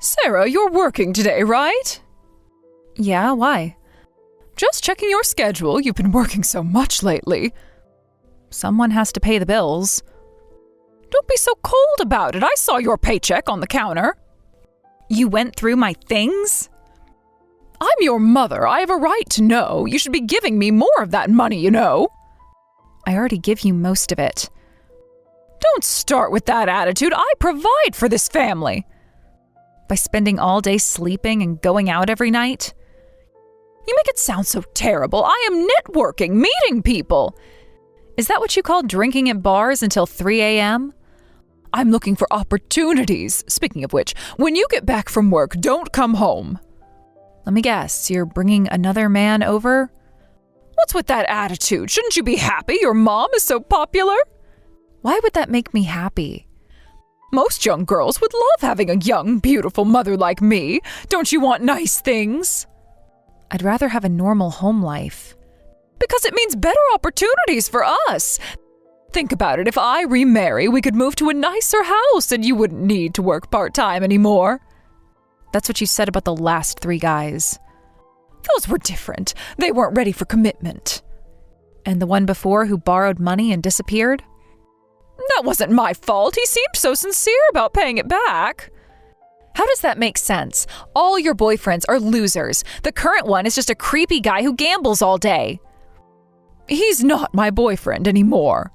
Sarah, you're working today, right? Yeah, why? Just checking your schedule. You've been working so much lately. Someone has to pay the bills. Don't be so cold about it. I saw your paycheck on the counter. You went through my things? I'm your mother. I have a right to know. You should be giving me more of that money, you know. I already give you most of it. Don't start with that attitude. I provide for this family. By spending all day sleeping and going out every night? You make it sound so terrible. I am networking, meeting people. Is that what you call drinking at bars until 3 a.m.? I'm looking for opportunities. Speaking of which, when you get back from work, don't come home. Let me guess, you're bringing another man over? What's with that attitude? Shouldn't you be happy your mom is so popular? Why would that make me happy? Most young girls would love having a young, beautiful mother like me. Don't you want nice things? I'd rather have a normal home life. Because it means better opportunities for us. Think about it. If I remarry, we could move to a nicer house and you wouldn't need to work part-time anymore. That's what you said about the last 3 guys. Those were different. They weren't ready for commitment. And the one before who borrowed money and disappeared? That wasn't my fault. He seemed so sincere about paying it back. How does that make sense? All your boyfriends are losers. The current one is just a creepy guy who gambles all day. He's not my boyfriend anymore.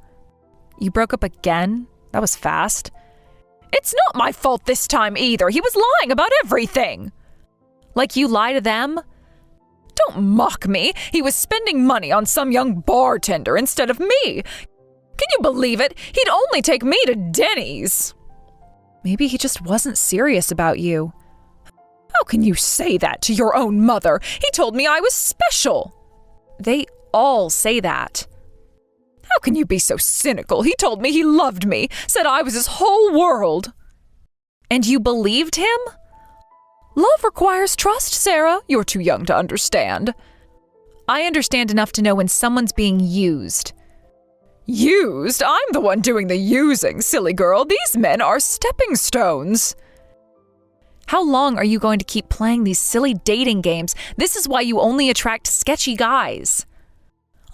You broke up again? That was fast. It's not my fault this time either. He was lying about everything. Like you lie to them? Don't mock me. He was spending money on some young bartender instead of me. Can you believe it? He'd only take me to Denny's. Maybe he just wasn't serious about you. How can you say that to your own mother? He told me I was special. They all say that. How can you be so cynical? He told me he loved me, said I was his whole world. And you believed him? Love requires trust, Sarah. You're too young to understand. I understand enough to know when someone's being used. Used? I'm the one doing the using, silly girl. These men are stepping stones. How long are you going to keep playing these silly dating games? This is why you only attract sketchy guys.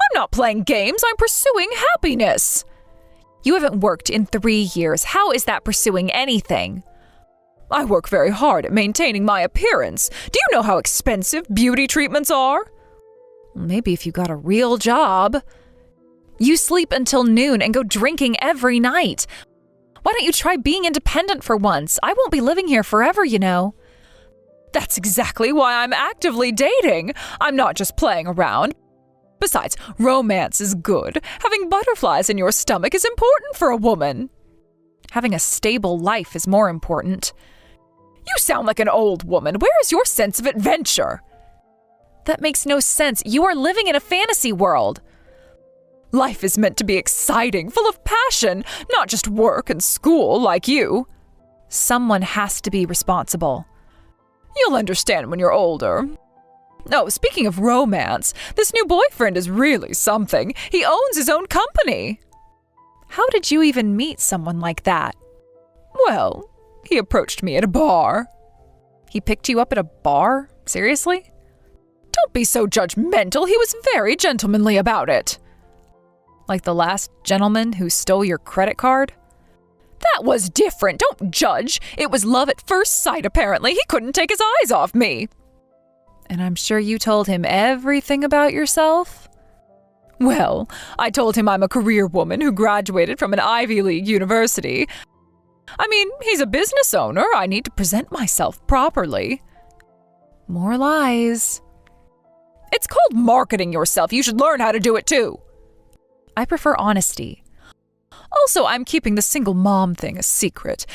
I'm not playing games. I'm pursuing happiness. You haven't worked in 3 years. How is that pursuing anything? I work very hard at maintaining my appearance. Do you know how expensive beauty treatments are? Maybe if you got a real job. You sleep until noon and go drinking every night. Why don't you try being independent for once? I won't be living here forever, you know. That's exactly why I'm actively dating. I'm not just playing around. Besides, romance is good. Having butterflies in your stomach is important for a woman. Having a stable life is more important. You sound like an old woman. Where is your sense of adventure? That makes no sense. You are living in a fantasy world. Life is meant to be exciting, full of passion, not just work and school like you. Someone has to be responsible. You'll understand when you're older. Oh, speaking of romance, this new boyfriend is really something. He owns his own company. How did you even meet someone like that? Well, he approached me at a bar. He picked you up at a bar? Seriously? Don't be so judgmental. He was very gentlemanly about it. Like the last gentleman who stole your credit card? That was different. Don't judge. It was love at first sight, apparently. He couldn't take his eyes off me. And I'm sure you told him everything about yourself? Well, I told him I'm a career woman who graduated from an Ivy League university. I mean, he's a business owner. I need to present myself properly. More lies. It's called marketing yourself. You should learn how to do it too. I prefer honesty. Also, I'm keeping the single mom thing a secret.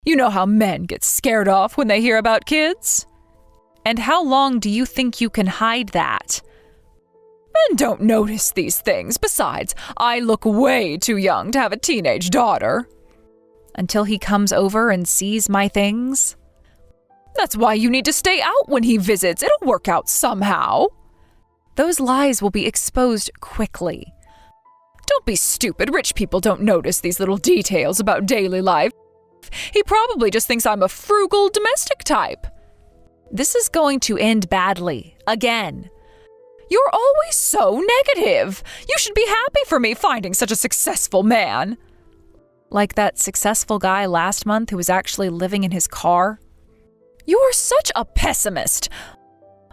You know how men get scared off when they hear about kids? And how long do you think you can hide that? Men don't notice these things. Besides, I look way too young to have a teenage daughter. Until he comes over and sees my things? That's why you need to stay out when he visits. It'll work out somehow. Those lies will be exposed quickly. Don't be stupid. Rich people don't notice these little details about daily life. He probably just thinks I'm a frugal domestic type. This is going to end badly. Again. You're always so negative. You should be happy for me finding such a successful man. Like that successful guy last month who was actually living in his car? You're such a pessimist.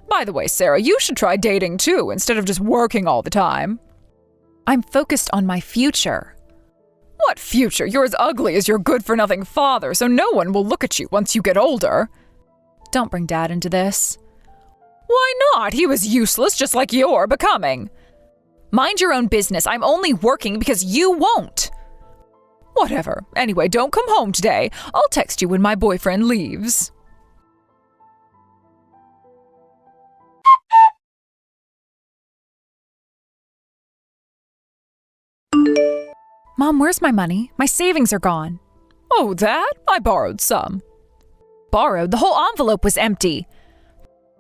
By the way, Sarah, you should try dating too, instead of just working all the time. I'm focused on my future. What future? You're as ugly as your good-for-nothing father, so no one will look at you once you get older. Don't bring Dad into this. Why not? He was useless, just like you're becoming. Mind your own business. I'm only working because you won't. Whatever. Anyway, don't come home today. I'll text you when my boyfriend leaves. Mom, where's my money? My savings are gone. Oh, that? I borrowed some. Borrowed? The whole envelope was empty.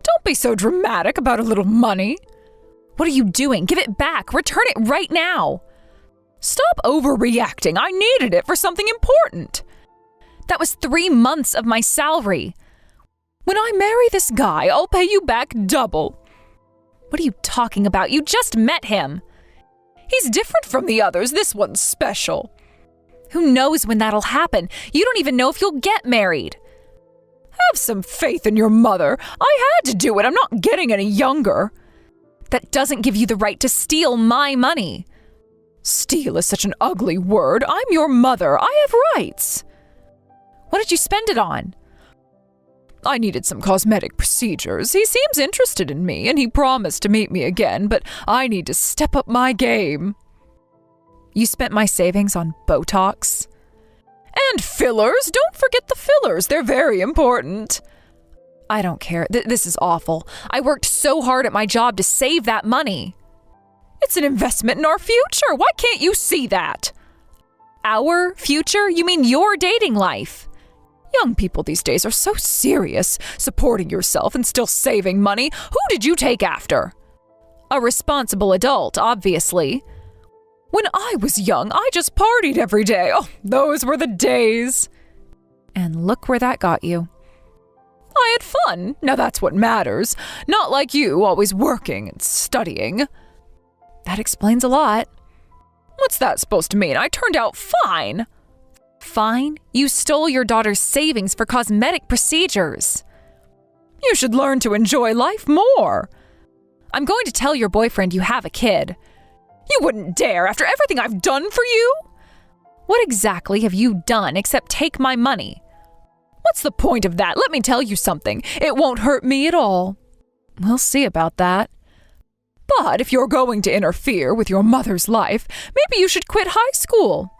Don't be so dramatic about a little money. What are you doing? Give it back. Return it right now. Stop overreacting. I needed it for something important. That was 3 months of my salary. When I marry this guy, I'll pay you back double. What are you talking about? You just met him. He's different from the others. This one's special. Who knows when that'll happen? You don't even know if you'll get married. Have some faith in your mother. I had to do it. I'm not getting any younger. That doesn't give you the right to steal my money. Steal is such an ugly word. I'm your mother. I have rights. What did you spend it on? I needed some cosmetic procedures. He seems interested in me, and he promised to meet me again, but I need to step up my game. You spent my savings on Botox? And fillers. Don't forget the fillers. They're very important. I don't care. This is awful. I worked so hard at my job to save that money. It's an investment in our future. Why can't you see that? Our future? You mean your dating life? Young people these days are so serious, supporting yourself and still saving money. Who did you take after? A responsible adult, obviously. When I was young, I just partied every day. Oh, those were the days. And look where that got you. I had fun. Now that's what matters. Not like you, always working and studying. That explains a lot. What's that supposed to mean? I turned out fine. Fine? You stole your daughter's savings for cosmetic procedures. You should learn to enjoy life more. I'm going to tell your boyfriend you have a kid. You wouldn't dare after everything I've done for you? What exactly have you done except take my money? What's the point of that? Let me tell you something. It won't hurt me at all. We'll see about that. But if you're going to interfere with your mother's life, maybe you should quit high school.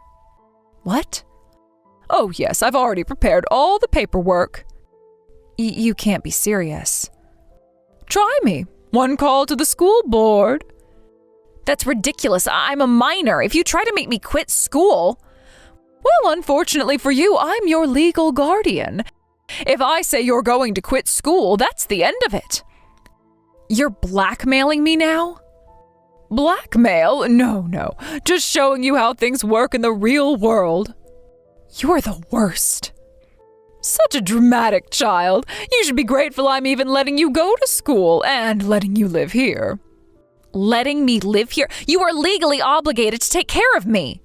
What? Oh, yes, I've already prepared all the paperwork. You can't be serious. Try me. One call to the school board. That's ridiculous. I'm a minor. If you try to make me quit school... Well, unfortunately for you, I'm your legal guardian. If I say you're going to quit school, that's the end of it. You're blackmailing me now? Blackmail? No. Just showing you how things work in the real world. You're the worst. Such a dramatic child. You should be grateful I'm even letting you go to school and letting you live here. Letting me live here? You are legally obligated to take care of me.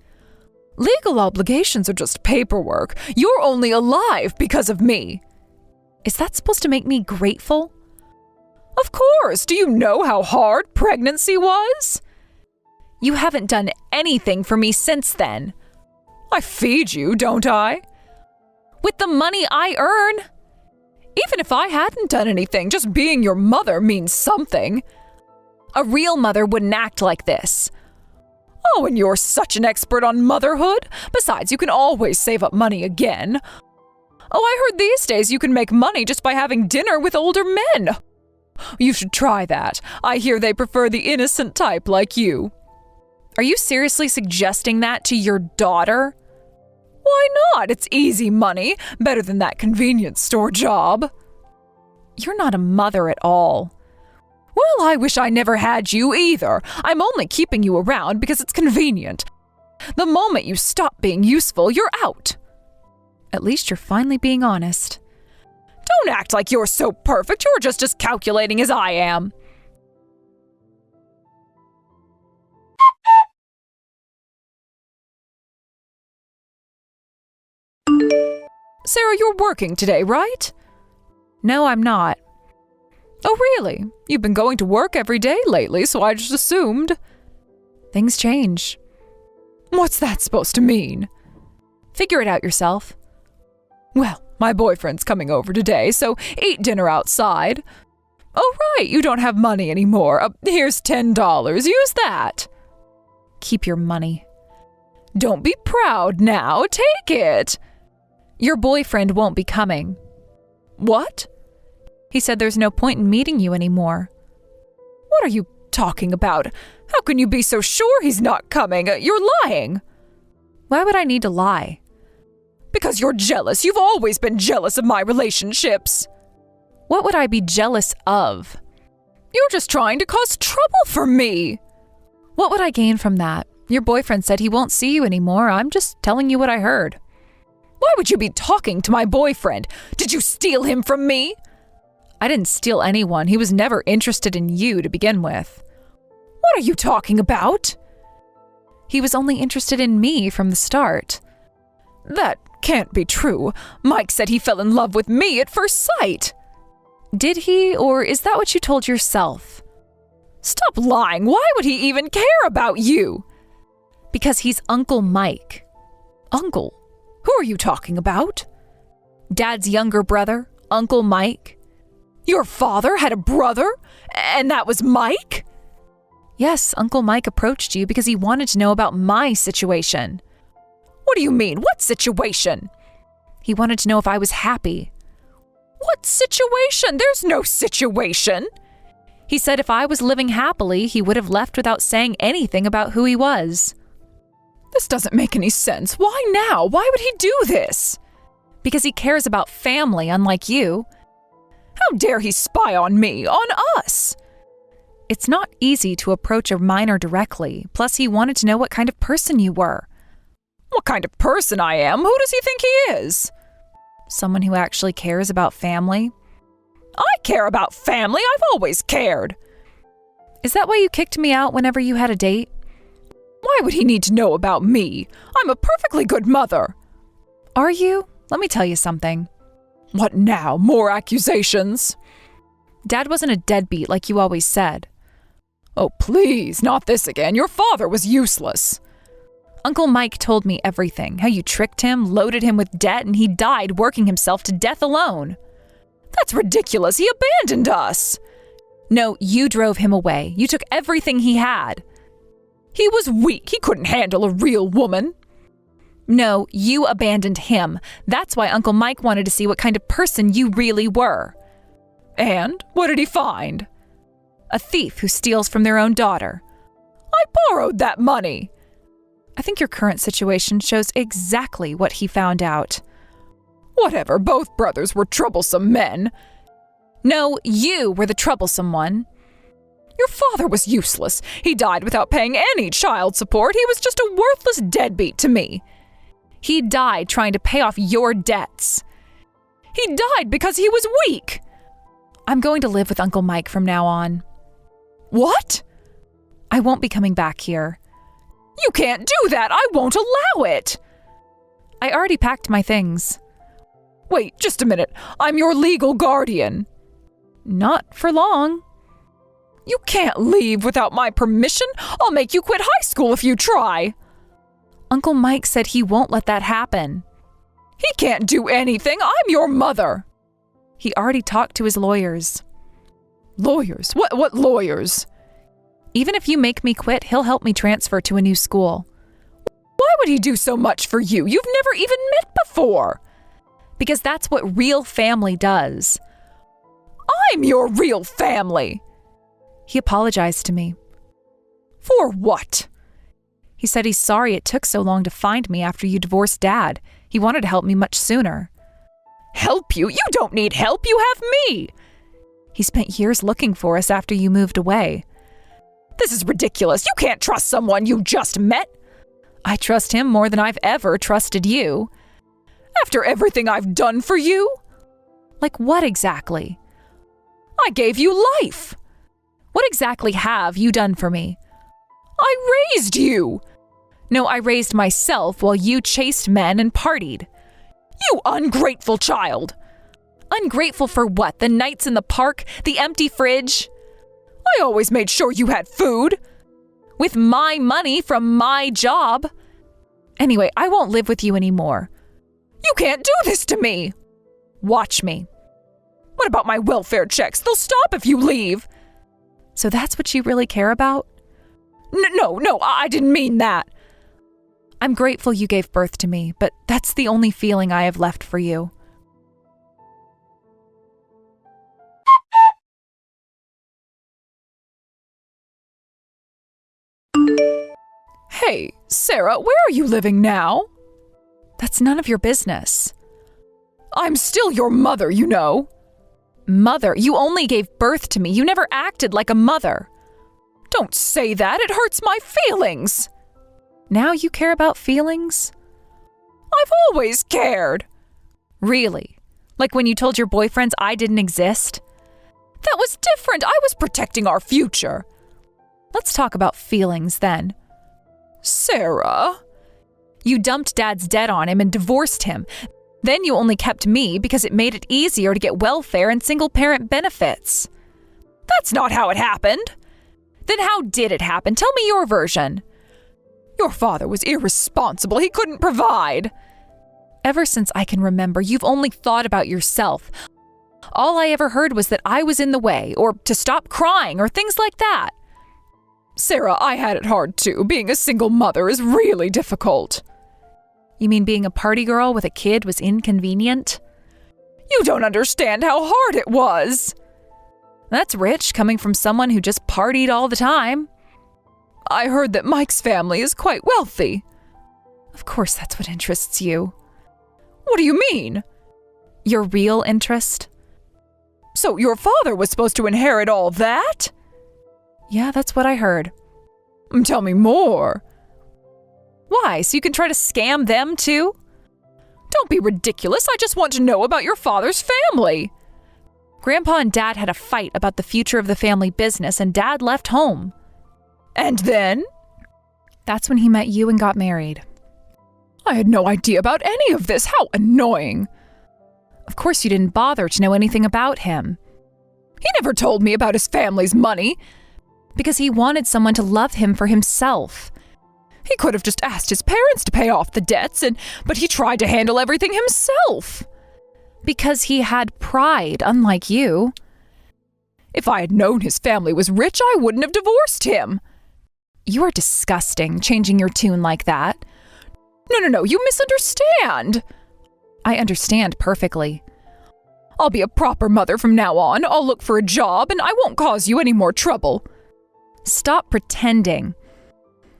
Legal obligations are just paperwork. You're only alive because of me. Is that supposed to make me grateful? Of course. Do you know how hard pregnancy was? You haven't done anything for me since then. I feed you, don't I? With the money I earn. Even if I hadn't done anything, just being your mother means something. A real mother wouldn't act like this. Oh, and you're such an expert on motherhood. Besides, you can always save up money again. Oh, I heard these days you can make money just by having dinner with older men. You should try that. I hear they prefer the innocent type like you. Are you seriously suggesting that to your daughter? Why not? It's easy money. Better than that convenience store job. You're not a mother at all. Well, I wish I never had you either. I'm only keeping you around because it's convenient. The moment you stop being useful, you're out. At least you're finally being honest. Don't act like you're so perfect. You're just as calculating as I am. Sarah, you're working today, right? No, I'm not. Oh, really? You've been going to work every day lately, so I just assumed. Things change. What's that supposed to mean? Figure it out yourself. Well, my boyfriend's coming over today, so eat dinner outside. Oh, right, you don't have money anymore. Here's $10. Use that. Keep your money. Don't be proud now. Take it. Your boyfriend won't be coming. What? He said there's no point in meeting you anymore. What are you talking about? How can you be so sure he's not coming? You're lying. Why would I need to lie? Because you're jealous. You've always been jealous of my relationships. What would I be jealous of? You're just trying to cause trouble for me. What would I gain from that? Your boyfriend said he won't see you anymore. I'm just telling you what I heard. Why would you be talking to my boyfriend? Did you steal him from me? I didn't steal anyone. He was never interested in you to begin with. What are you talking about? He was only interested in me from the start. That can't be true. Mike said he fell in love with me at first sight. Did he, or is that what you told yourself? Stop lying. Why would he even care about you? Because he's Uncle Mike. Uncle? Who are you talking about? Dad's younger brother, Uncle Mike. Your father had a brother? And that was Mike? Yes, Uncle Mike approached you because he wanted to know about my situation. What do you mean? What situation? He wanted to know if I was happy. What situation? There's no situation. He said if I was living happily, he would have left without saying anything about who he was. This doesn't make any sense. Why now? Why would he do this? Because he cares about family, unlike you. How dare he spy on me, on us? It's not easy to approach a minor directly. Plus, he wanted to know what kind of person you were. What kind of person I am? Who does he think he is? Someone who actually cares about family. I care about family. I've always cared. Is that why you kicked me out whenever you had a date? Why would he need to know about me? I'm a perfectly good mother. Are you? Let me tell you something. What now? More accusations? Dad wasn't a deadbeat like you always said. Oh, please, not this again. Your father was useless. Uncle Mike told me everything. How you tricked him, loaded him with debt, and he died working himself to death alone. That's ridiculous. He abandoned us. No, you drove him away. You took everything he had. He was weak. He couldn't handle a real woman. No, you abandoned him. That's why Uncle Mike wanted to see what kind of person you really were. And what did he find? A thief who steals from their own daughter. I borrowed that money. I think your current situation shows exactly what he found out. Whatever, both brothers were troublesome men. No, you were the troublesome one. Your father was useless. He died without paying any child support. He was just a worthless deadbeat to me. He died trying to pay off your debts. He died because he was weak. I'm going to live with Uncle Mike from now on. What? I won't be coming back here. You can't do that. I won't allow it. I already packed my things. Wait, just a minute. I'm your legal guardian. Not for long. You can't leave without my permission. I'll make you quit high school if you try. Uncle Mike said he won't let that happen. He can't do anything. I'm your mother. He already talked to his lawyers. Lawyers? What lawyers? Even if you make me quit, he'll help me transfer to a new school. Why would he do so much for you? You've never even met before. Because that's what real family does. I'm your real family. He apologized to me. For what? He said he's sorry it took so long to find me after you divorced Dad. He wanted to help me much sooner. Help you? You don't need help. You have me. He spent years looking for us after you moved away. This is ridiculous. You can't trust someone you just met. I trust him more than I've ever trusted you. After everything I've done for you? Like what exactly? I gave you life. What exactly have you done for me? I raised you. No, I raised myself while you chased men and partied. You ungrateful child. Ungrateful for what? The nights in the park? The empty fridge? I always made sure you had food. With my money from my job. Anyway, I won't live with you anymore. You can't do this to me. Watch me. What about my welfare checks? They'll stop if you leave. So that's what you really care about? No, I didn't mean that. I'm grateful you gave birth to me, but that's the only feeling I have left for you. Hey, Sarah, where are you living now? That's none of your business. I'm still your mother, you know. Mother, you only gave birth to me. You never acted like a mother. Don't say that. It hurts my feelings. Now you care about feelings? I've always cared. Really? Like when you told your boyfriends I didn't exist? That was different. I was protecting our future. Let's talk about feelings then. Sarah? You dumped Dad's debt on him and divorced him. Then you only kept me because it made it easier to get welfare and single-parent benefits. That's not how it happened. Then how did it happen? Tell me your version. Your father was irresponsible. He couldn't provide. Ever since I can remember, you've only thought about yourself. All I ever heard was that I was in the way, or to stop crying, or things like that. Sarah, I had it hard too. Being a single mother is really difficult. You mean being a party girl with a kid was inconvenient? You don't understand how hard it was. That's rich, coming from someone who just partied all the time. I heard that Mike's family is quite wealthy. Of course that's what interests you. What do you mean? Your real interest? So your father was supposed to inherit all that? Yeah, that's what I heard. Tell me more. Why, so you can try to scam them too? Don't be ridiculous. I just want to know about your father's family. Grandpa and Dad had a fight about the future of the family business, and Dad left home. And then? That's when he met you and got married. I had no idea about any of this. How annoying. Of course you didn't bother to know anything about him. He never told me about his family's money. Because he wanted someone to love him for himself. He could have just asked his parents to pay off the debts, but he tried to handle everything himself. Because he had pride, unlike you. If I had known his family was rich, I wouldn't have divorced him. You are disgusting, changing your tune like that. No, you misunderstand. I understand perfectly. I'll be a proper mother from now on. I'll look for a job, and I won't cause you any more trouble. Stop pretending.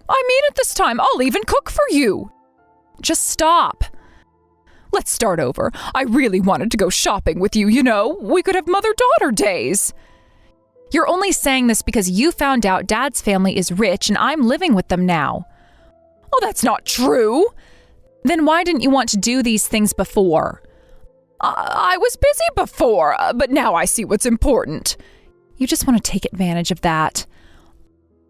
I mean it this time. I'll even cook for you. Just stop. Let's start over. I really wanted to go shopping with you, you know. We could have mother-daughter days. You're only saying this because you found out Dad's family is rich and I'm living with them now. Oh, that's not true. Then why didn't you want to do these things before? I was busy before, but now I see what's important. You just want to take advantage of that.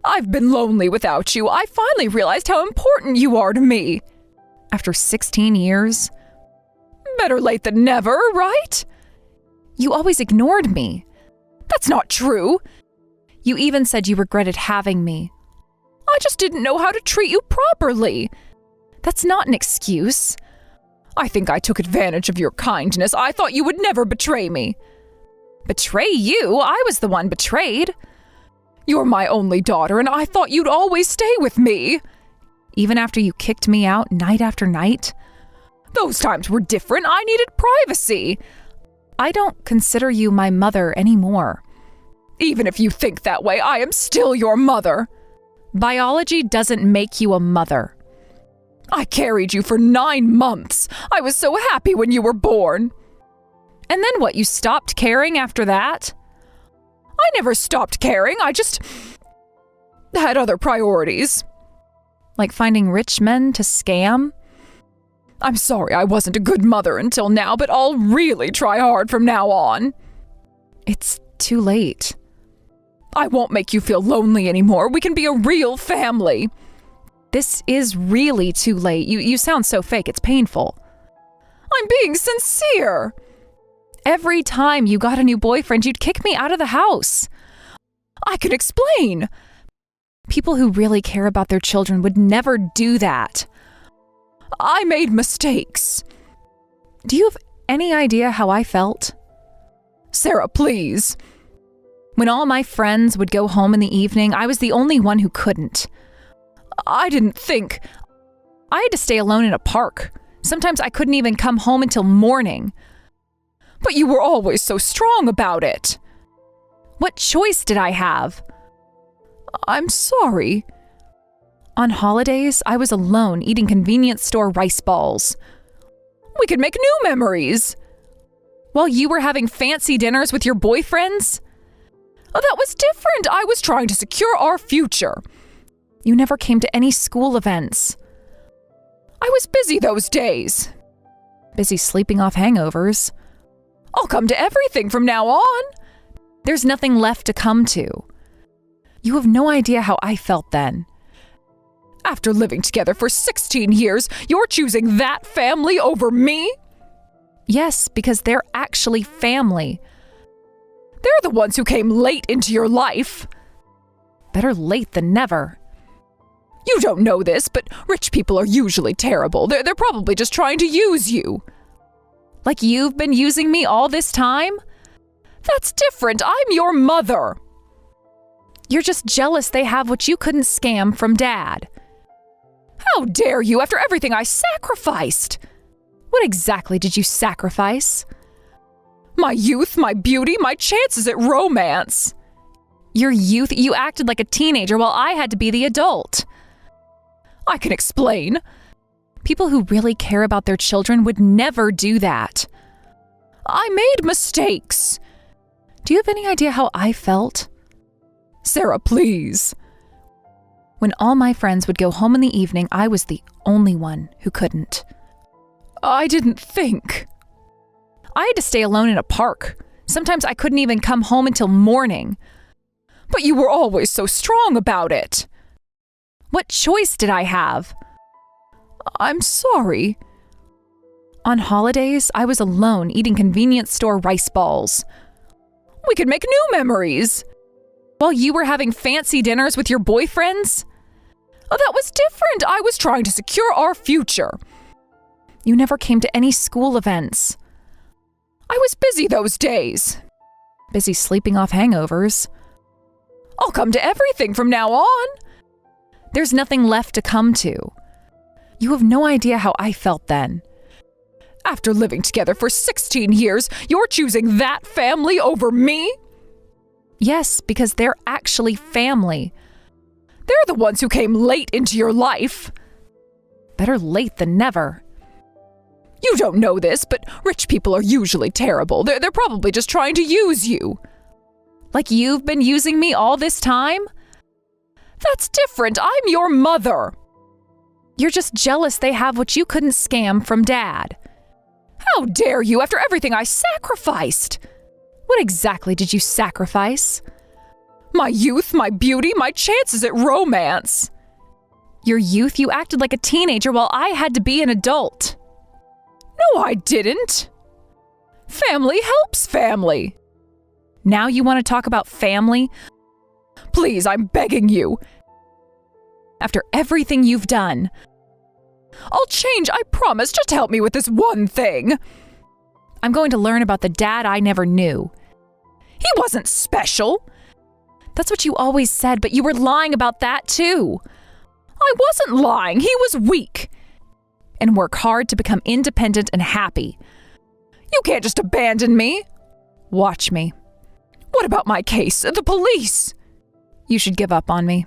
I've been lonely without you. I finally realized how important you are to me. After 16 years? Better late than never, right? You always ignored me. That's not true. You even said you regretted having me. I just didn't know how to treat you properly. That's not an excuse. I think I took advantage of your kindness. I thought you would never betray me. Betray you? I was the one betrayed. You're my only daughter, and I thought you'd always stay with me. Even after you kicked me out night after night? Those times were different. I needed privacy. I don't consider you my mother anymore. Even if you think that way, I am still your mother. Biology doesn't make you a mother. I carried you for 9 months. I was so happy when you were born. And then what, you stopped caring after that? I never stopped caring. I just had other priorities. Like finding rich men to scam? I'm sorry I wasn't a good mother until now, but I'll really try hard from now on. It's too late. I won't make you feel lonely anymore. We can be a real family. This is really too late. You sound so fake, it's painful. I'm being sincere. Every time you got a new boyfriend, you'd kick me out of the house. I can explain. People who really care about their children would never do that. I made mistakes. Do you have any idea how I felt? Sarah, please. When all my friends would go home in the evening, I was the only one who couldn't. I didn't think. I had to stay alone in a park. Sometimes I couldn't even come home until morning. But you were always so strong about it. What choice did I have? I'm sorry. On holidays, I was alone eating convenience store rice balls. We could make new memories. While you were having fancy dinners with your boyfriends? Oh, that was different. I was trying to secure our future. You never came to any school events. I was busy those days. Busy sleeping off hangovers. I'll come to everything from now on. There's nothing left to come to. You have no idea how I felt then. After living together for 16 years, you're choosing that family over me? Yes, because they're actually family. They're the ones who came late into your life. Better late than never. You don't know this, but rich people are usually terrible. They're probably just trying to use you. Like you've been using me all this time? That's different. I'm your mother. You're just jealous they have what you couldn't scam from Dad. How dare you after everything I sacrificed? What exactly did you sacrifice? My youth, my beauty, my chances at romance. Your youth, you acted like a teenager while I had to be the adult. I can explain. People who really care about their children would never do that. I made mistakes. Do you have any idea how I felt? Sarah, please. When all my friends would go home in the evening, I was the only one who couldn't. I didn't think. I had to stay alone in a park. Sometimes I couldn't even come home until morning. But you were always so strong about it. What choice did I have? I'm sorry. On holidays, I was alone eating convenience store rice balls. We could make new memories. While you were having fancy dinners with your boyfriends? Oh, that was different. I was trying to secure our future. You never came to any school events. I was busy those days. Busy sleeping off hangovers. I'll come to everything from now on. There's nothing left to come to. You have no idea how I felt then. After living together for 16 years, you're choosing that family over me? Yes, because they're actually family. They're the ones who came late into your life. Better late than never. You don't know this, but rich people are usually terrible. They're probably just trying to use you. Like you've been using me all this time? That's different. I'm your mother. You're just jealous they have what you couldn't scam from Dad. How dare you after everything I sacrificed? What exactly did you sacrifice? My youth, my beauty, my chances at romance. Your youth, you acted like a teenager while I had to be an adult. No, I didn't. Family helps family. Now you want to talk about family? Please, I'm begging you. After everything you've done. I'll change, I promise. Just help me with this one thing. I'm going to learn about the dad I never knew. He wasn't special. That's what you always said, but you were lying about that too. I wasn't lying. He was weak. And work hard to become independent and happy. You can't just abandon me. Watch me. What about my case? The police? You should give up on me.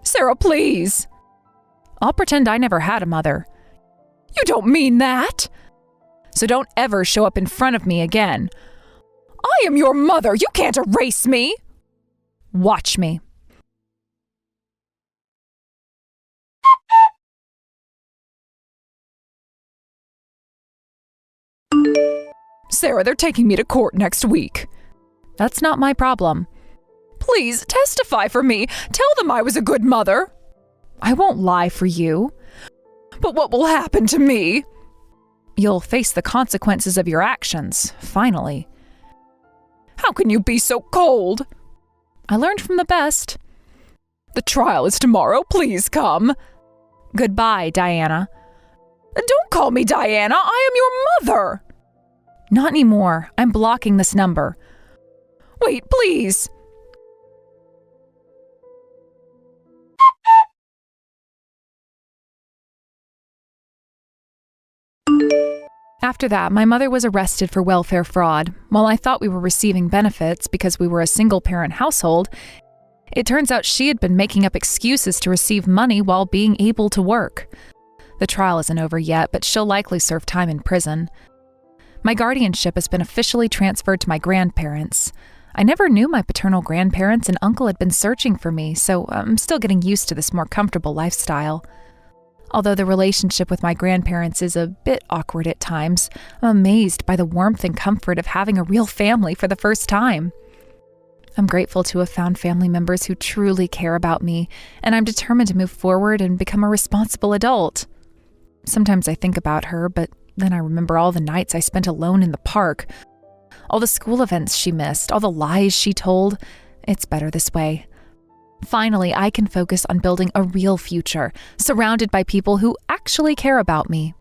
Sarah, please. I'll pretend I never had a mother. You don't mean that. So don't ever show up in front of me again. I am your mother. You can't erase me. Watch me. Sarah, they're taking me to court next week. That's not my problem. Please, testify for me. Tell them I was a good mother. I won't lie for you. But what will happen to me? You'll face the consequences of your actions, finally. How can you be so cold? I learned from the best. The trial is tomorrow. Please come. Goodbye, Diana. Don't call me Diana. I am your mother. Not anymore. I'm blocking this number. Wait, please. After that, my mother was arrested for welfare fraud. While I thought we were receiving benefits because we were a single-parent household, it turns out she had been making up excuses to receive money while being able to work. The trial isn't over yet, but she'll likely serve time in prison. My guardianship has been officially transferred to my grandparents. I never knew my paternal grandparents, and uncle had been searching for me, so I'm still getting used to this more comfortable lifestyle. Although the relationship with my grandparents is a bit awkward at times, I'm amazed by the warmth and comfort of having a real family for the first time. I'm grateful to have found family members who truly care about me, and I'm determined to move forward and become a responsible adult. Sometimes I think about her, but then I remember all the nights I spent alone in the park, all the school events she missed, all the lies she told. It's better this way. Finally, I can focus on building a real future, surrounded by people who actually care about me.